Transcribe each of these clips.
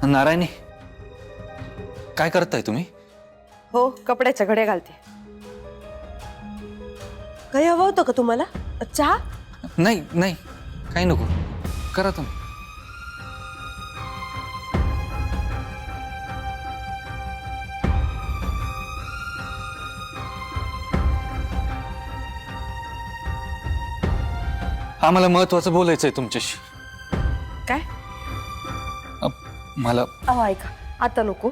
नारायणी, काय करताय तुम्ही? हो, कपड्याच्या घड्या घालते. काही हवं होतं का तुम्हाला? चहा? नाही नाही, काही नको, करा तुम्ही. आम्हाला महत्वाचं बोलायचंय तुमच्याशी. काय? मला अहो ऐका, आता नको,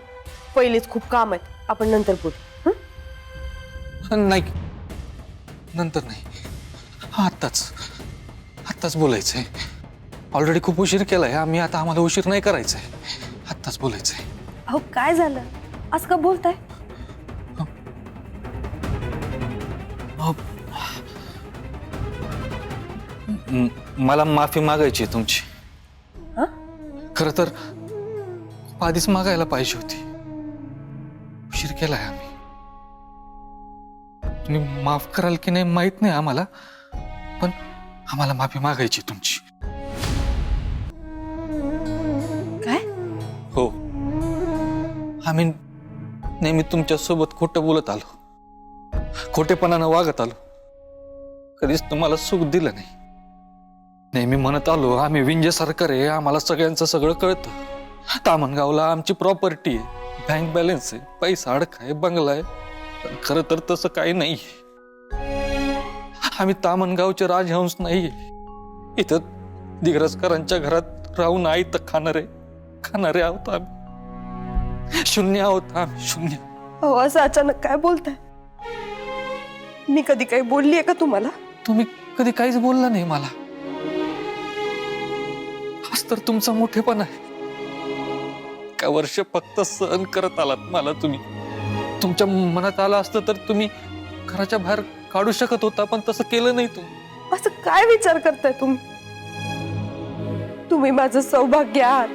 पहिलेच खूप काम आहेत, आपण नंतर बोलू. नाही, नंतर नाही, आत्ताच बोलायचंय. ऑलरेडी खूप उशीर केलाय आम्ही, आता आम्हाला उशीर नाही करायचंय, आत्ताच बोलायचंय. अहो काय झालं, असं का बोलताय? मला माफी मागायची आहे तुमची. हा? खरं तर आधीच मागायला पाहिजे होती, उशीर केलाय आम्ही. तुम्ही माफ कराल की नाही माहित नाही आम्हाला, पण आम्हाला माफी मागायची तुमची. काय? हो, आम्ही नेहमी तुमच्या सोबत खोटं बोलत आलो, खोटेपणानं वागत आलो, कधीच तुम्हाला सुख दिलं नाही. नेहमी म्हणत आलो आम्ही विंजे सरकार आहे, आम्हाला सगळ्यांचं सगळं कळतं. तामणगावला आमची प्रॉपर्टी आहे, बँक बॅलन्स आहे, पैसा अडका आहे, बंगला आहे. पण खरं तर तसं काही नाही. आम्ही तामणगावचे राजहंस नाहीये. इथं दिग्रजकरांच्या घरात राहून आई तर खाणारे आहोत आम्ही. शून्य आहोत आम्ही, शून्य. अहो असं अचानक काय बोलताय? मी कधी काही बोलली आहे का तुम्हाला? तुम्ही कधी काहीच बोलला नाही मला. हाच तर तुमचा मोठेपणा आहे. का वर्ष फक्त सहन करत आलात मला तुम्ही. तुमच्या मनात आलं असतं तर तुम्ही घराच्या बाहेर काढू शकत होता, पण तसं केलं नाही तुम्ही. असं काय विचार करताय तुम्ही? तुम्ही माझं सौभाग्य आहात,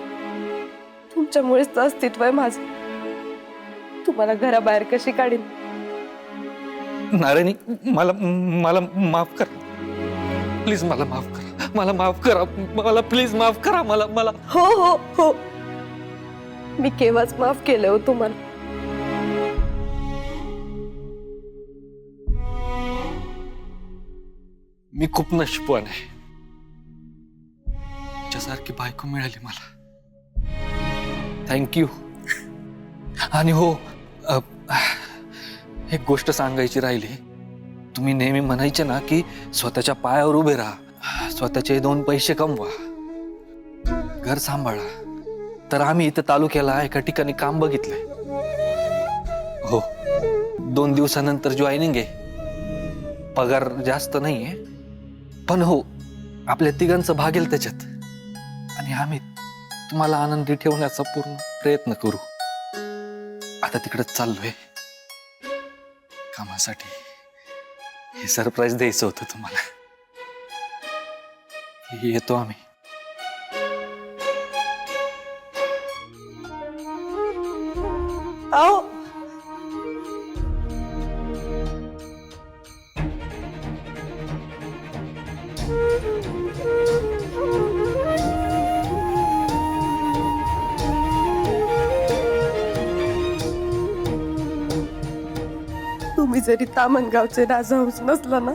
तुमच्यामुळेच तर अस्तित्व आहे माझं. तुम्हाला घराबाहेर कशी काढीन? नारायणी, मला माफ करा प्लीज, मला माफ करा, मला माफ करा, मला प्लीज माफ करा मला. हो हो हो, मी केव्हाच माफ केलं हो तुम्हाला. मी खूप नशीबवान आहे, तुझ्यासारखी बायको मिळाली मला. थँक्यू. आणि हो, एक गोष्ट सांगायची राहिली. तुम्ही नेहमी म्हणायचे ना की स्वतःच्या पायावर उभे राहा, स्वतःचे 2 पैसे कमवा, घर सांभाळा. तर आम्ही इथं तालुक्याला एका ठिकाणी काम बघितलंय. हो, 2 दिवसानंतर जॉईनिंग आहे. पगार जास्त नाहीये, पण हो, आपल्या तिघांचं भागेल त्याच्यात. आणि आम्ही तुम्हाला आनंदी ठेवण्याचा पूर्ण प्रयत्न करू. आता तिकडेच चाललोय कामासाठी. हे सरप्राईज द्यायचं होतं तुम्हाला. येतो आम्ही. अहो तुम्ही जरी तामणगावचे राजहंस नसला ना,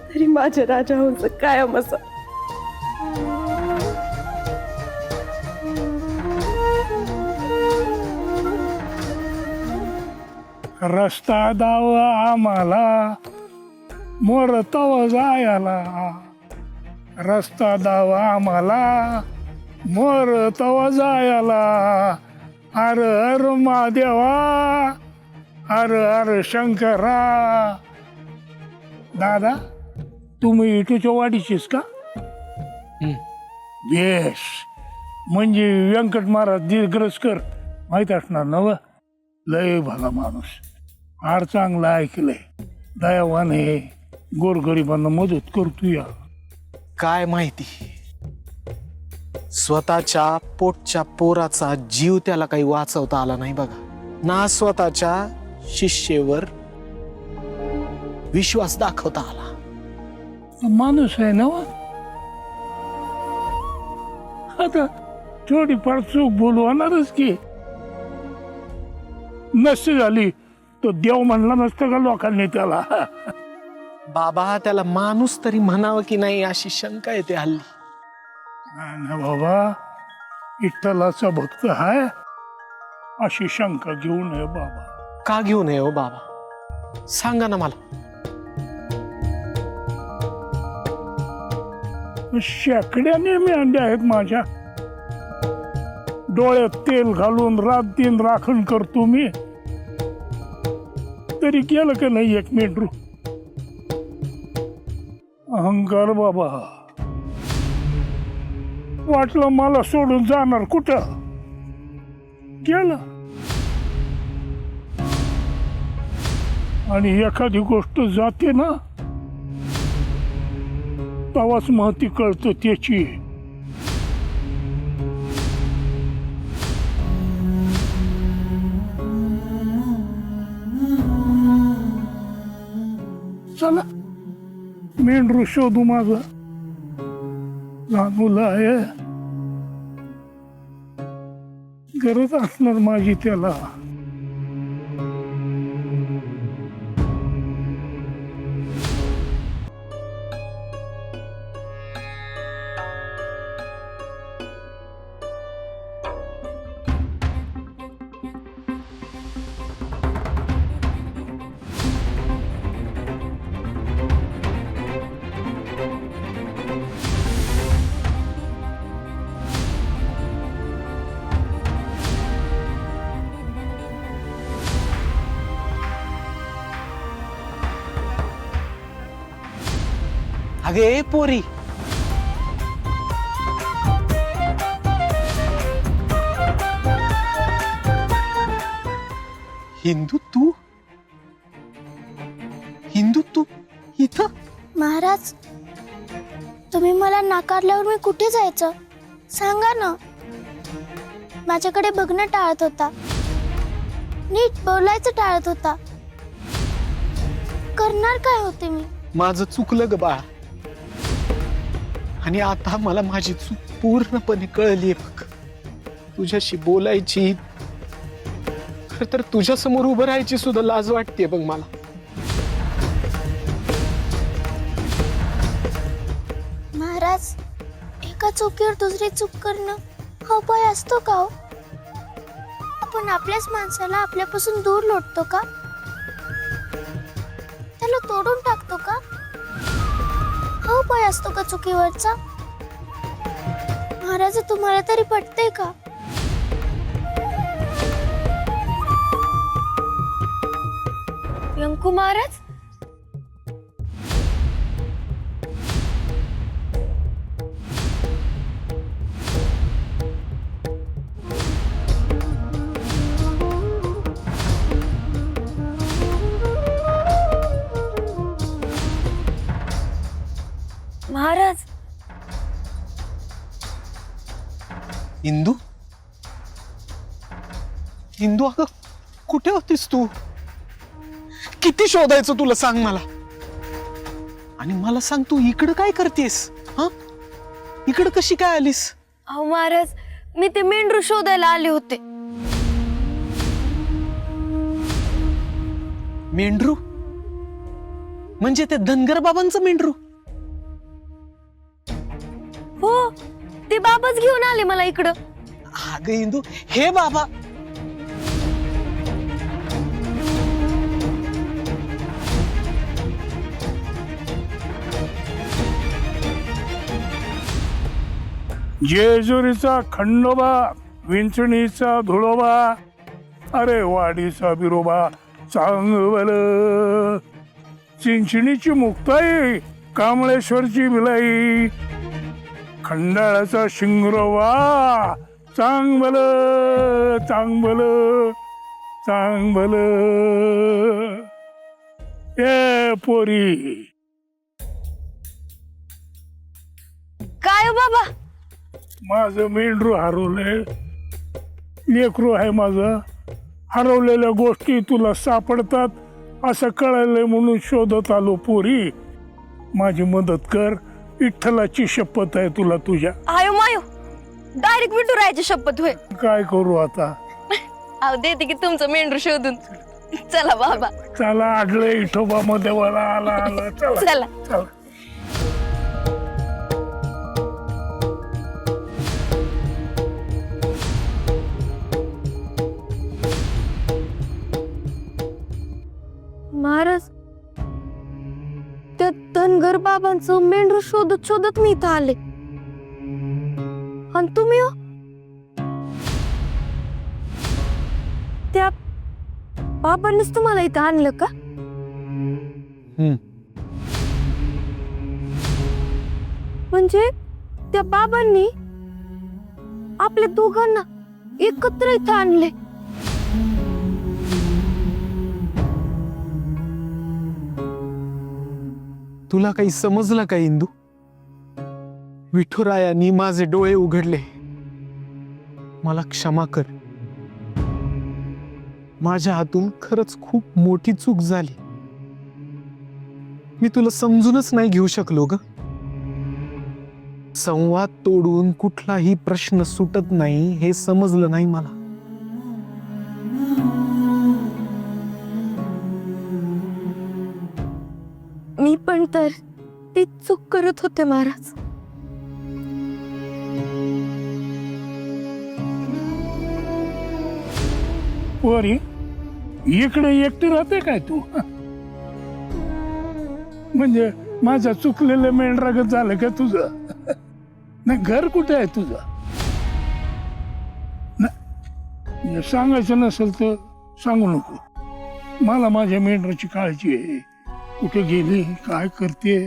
तरी माझे राजहंस कायम असा. रस्ता दावा आम्हाला मोर तव जायला, रस्ता दावा आम्हाला मोर तव जायला. हर हर महादेवा, हर हर शंकरा. दादा, तुम्ही इटूच्या वाडीचीस का? बेस, म्हणजे व्यंकट महाराज दिग्रजकर माहीत असणार ना? व लय भला माणूस, फार चांगला ऐकलंय, दयावान आहे, गोरगरिबांना मदत करतो. या काय माहिती, स्वतःच्या पोटच्या पोराचा जीव त्याला काही वाचवता आला नाही बघा ना. स्वतःच्या शिष्येवर विश्वास दाखवता आला. माणूस आहे ना. आता थोडीफार चूक बोलवणारच की. नसती झाली तो देव म्हणला नसतं का लोकांनी त्याला. बाबा त्याला माणूस तरी म्हणावं की नाही अशी शंका येते हल्ली. नाही ना बाबा, विठ्ठलाचा भक्त हाय अशी शंका घेऊ नये बाबा. का घेऊ नये हो बाबा, सांगा ना मला. शेकड्याने मेंढ्या आहेत माझ्या. डोळ्यात तेल घालून रात दिन राखण करतो मी, तरी केलं का नाही एक मेंढरू. अहंकार बाबा. वाटलं मला सोडून जाणार कुठं, गेलं. आणि एखादी गोष्ट जाते ना तेव्हाच महती कळतं त्याची. चला मेंढरू शोधू. माझं लहान मुलं आहे, गरज असणार माझी त्याला. अगे पोरी, हिंदू तू इथं. महाराज, तुम्ही मला नाकारल्यावर मी कुठे जायचं सांगा ना. माझ्याकडे बघणं टाळत होता, नीट बोलायचं टाळत होता. करणार काय होते मी. माझं चुकलं ग बाळा, आणि आता मला माझी चूक पूर्णपणे कळली बघ. तुझ्याशी बोलायची, खर तर तुझ्या समोर उभं राहायची सुद्धा लाज वाटते बघ मला. महाराज, एका चुकीवर दुसरी चूक करणं हा उपाय असतो का हो. आपण आपल्याच माणसाला आपल्यापासून दूर लोटतो का, त्याला तोडून टाकतो का. हा उपाय असतो का चुकीवरचा. महाराज, तुम्हाला तरी पटतंय का. व्यंकू महाराज, महाराज. हिंदू अगं, कुठे होतीस तू. किती शोधायचं तुला सांग मला. आणि मला सांग, तू इकडं काय करतेस. हा, इकडं कशी काय आलीस. अहो महाराज, मी ते मेंढरू शोधायला आले होते. मेंढरू म्हणजे ते धनगर बाबांचं मेंढरू. हो, ते बाबाच घेऊन आले मला इकडं. अगं हिंदू, हे बाबा. जेजुरीचा खंडोबा, विंचणीचा धुळोबा, अरे वाडीचा बिरोबा चांगल. चिंचणीची मुक्ताई, कामळेश्वरची बिलाई, खंडाळाचा शिंगरोबा चांगल चांगल चांगल. ए पोरी, काय हो बाबा. माझं मेंढरू हरवलंय. लेकरू आहे माझं. हरवलेल्या गोष्टी तुला सापडतात असं कळालंय म्हणून शोधत आलो. पोरी, माझी मदत कर. विठ्ठलाची शपथ आहे तुला तुझ्या. आयो मायो, डायरेक्ट विठुरायाची शपथ होय. काय करू आता? अहो देते की तुमचं मेंढरू शोधून. चला बाबा चला आडले इठोबा मध्ये वाला आला आला चला चला. चला. महाराज त्या धनगर बाबांचं मेंढरू शोधत शोधत मी इथं आले आणि तुम्ही हो? त्या बाबांनीच तुम्हाला इथं आणलं का? म्हणजे त्या बाबांनी आपल्या दोघांना एकत्र इथं आणले. तुला काही समजलं का इंदू? विठुरायानी माझे डोळे उघडले. मला क्षमा कर. माझ्या हातून खरंच खूप मोठी चूक झाली. मी तुला समजूनच नाही घेऊ शकलो ग. संवाद तोडून कुठलाही प्रश्न सुटत नाही हे समजलं नाही मला. मी पण तर ती चूक करत होते महाराज. पोरी इकडे एकटी राहते काय तू? म्हणजे माझ्या चुकलेलं मेंढरागत झालं का तुझं? नाही घर कुठे आहे तुझं? नाही, सांगायचं नसेल तर सांगू नको. मला माझ्या मेंढराची काळजी आहे. कुठे गेली, काय करते,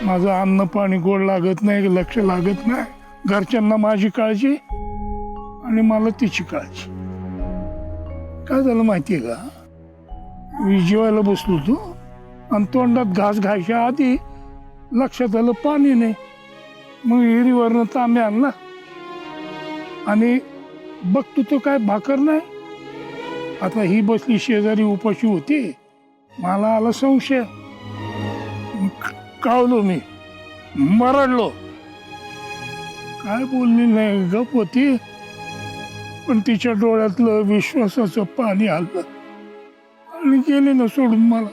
माझं अन्न पाणी गोड लागत नाही, लक्ष लागत नाही. घरच्यांना माझी काळजी आणि मला तिची काळजी. काय झालं माहितीये का? मी जेवायला बसलो होतो आणि तोंडात घास घायच्या आधी लक्षात आलं पाणी नाही. मग विहिरीवरनं तांबे आणला आणि बघतो तो काय भाकर नाही. आता ही बसली शेजारी उपाशी होती. मला आला संशय. कावलो मी, मरडलो. काय बोलली नाही, गप होती. पण तिच्या डोळ्यातलं विश्वासाचं पाणी आलं आणि गेले ना सोडून मला.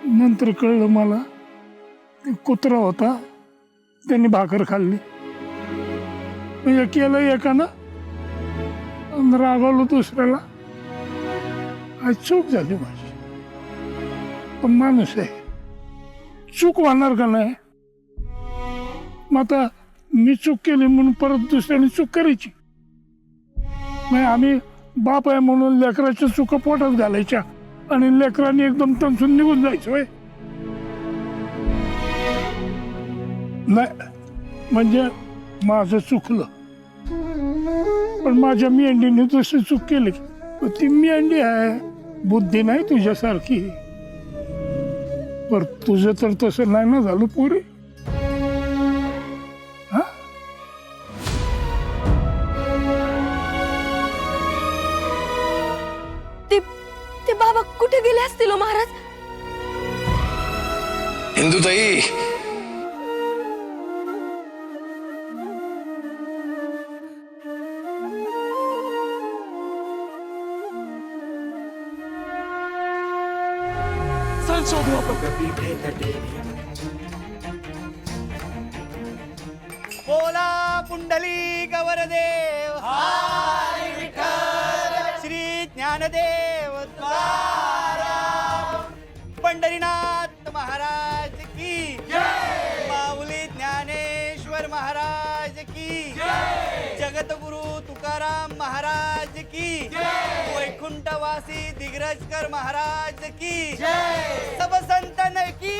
नंतर कळलं मला ते कुत्रा होता, त्यांनी भाकर खाल्ली. म्हणजे केलं एकानं आणि रागावलं दुसऱ्याला. आज चूक झाली माझी. पण माणूस आहे, चूक होणार का नाही? मग आता मी चूक केली म्हणून परत दुसऱ्याने चूक करायची? नाही, आम्ही बाप आहे म्हणून लेकराच्या चुका पोटात घालायच्या आणि लेकरांनी एकदम तमसून निघून जायचं होय? नाही, म्हणजे माझं चुकलं. पण माझ्या मेंढीने जशी चूक केली ती मेंढी आहे, बुद्धी नाही तुझ्यासारखी. पर तुझं तर तसं नाही ना झालं पोरी. हा, ते बाबा कुठे गेले असतील हो महाराज? इंदुताई, बोला पुंडली गवरदेव श्री ज्ञानदेव पंढरीनाथ महाराज की माऊली ज्ञानेश्वर महाराज की जगतगुरु तुकाराम महाराज की वैकुंठवासी दिग्रजकर महाराज की सब संतन की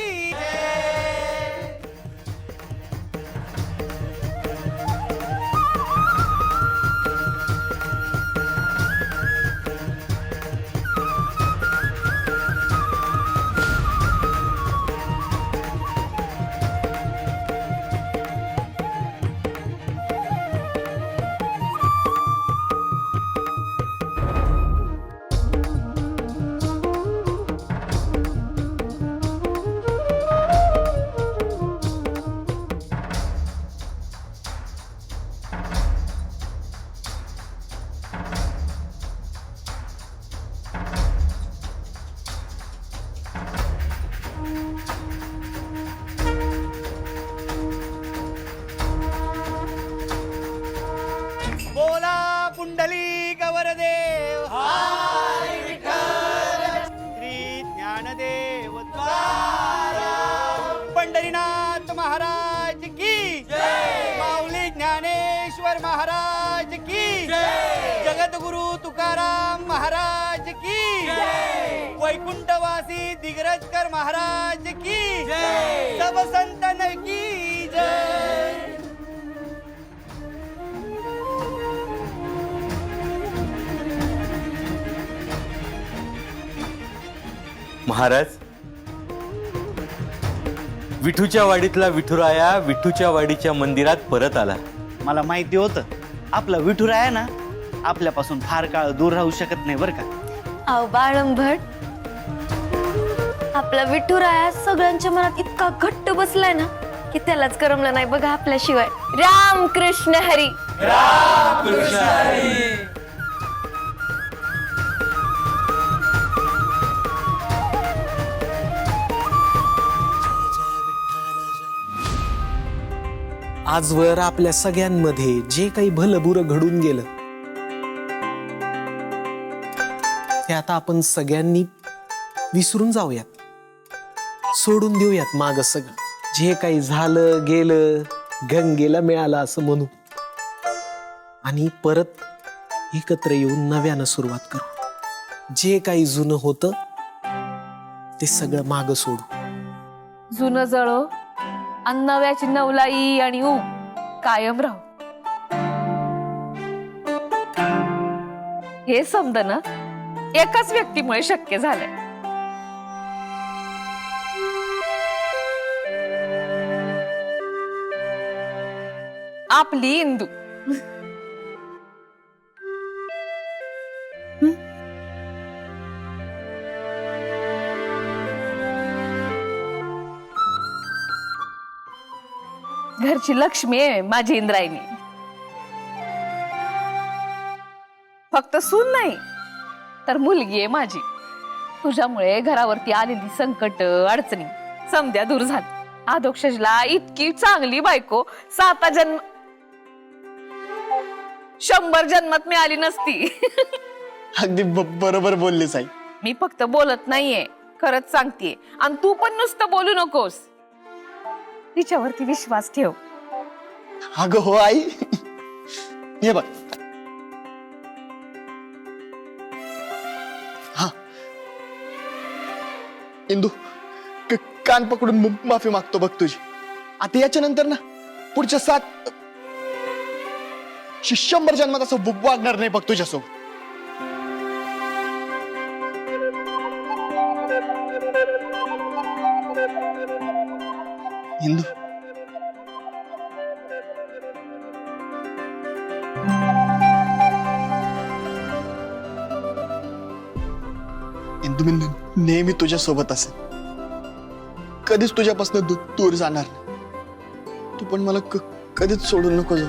तुकाराम महाराज की वैकुंठवासी दिग्रजकर महाराज की सब संतन की जय. महाराज, विठूच्या वाडीतला विठुराया विठूच्या वाडीच्या मंदिरात परत आला. मला माहिती होतं आपला विठुरा आहे ना आपल्यापासून फार काळ दूर राहू शकत नाही बरं का. अहो बाळंभट, आपला विठुराया सगळ्यांच्या मनात इतका घट्ट बसलाय ना की त्यालाच करमलं नाही बघा आपल्याशिवाय. राम कृष्ण हरी. आजवर आपल्या सगळ्यांमध्ये जे काही भलं बुरं घडून गेलं ते आता आपण सगळ्यांनी विसरून जाऊयात, सोडून देऊयात माग सगळं. जे काही झालं गेलं गंगेला मिळालं असं म्हणू आणि परत एकत्र येऊन नव्यानं सुरुवात करू. जे काही जुनं होतं ते सगळं माग सोडू. जुनं जळो आणि नव्याची नवलाई आणि ऊब कायम राहू. हे समजणं एकाच व्यक्तीमुळे शक्य झालंय. आपली इंदू. घरची लक्ष्मी आहे माझी इंद्रायणी. फक्त सून नाही तर मुलगी आहे माझी. तुझ्यामुळे घरावरती आलेली संकट अडचणी समध्या दूर झाली. आदोक्षजला इतकी चांगली बायको 7 जन्म 100 जन्मात मिळाली नसती. अगदी बरोबर बोललीस आई. मी फक्त बोलत नाहीये, खरंच सांगतेय. आणि तू पण नुसतं बोलू नकोस. तिच्यावरती विश्वास ठेव. अगं हो आई, हे बघ. हा इंदू, कान पकडून माफी मागतो बघ तुझी. आता याच्या नंतर ना पुढच्या 100 जन्मात असं वागणार नाही बघ तुझ्यासोबत. इंदू, इंदू मी नेहमी तुझ्या सोबत असेल, कधीच तुझ्यापासून दूर जाणार. तू पण मला कधीच सोडून नको जाऊ.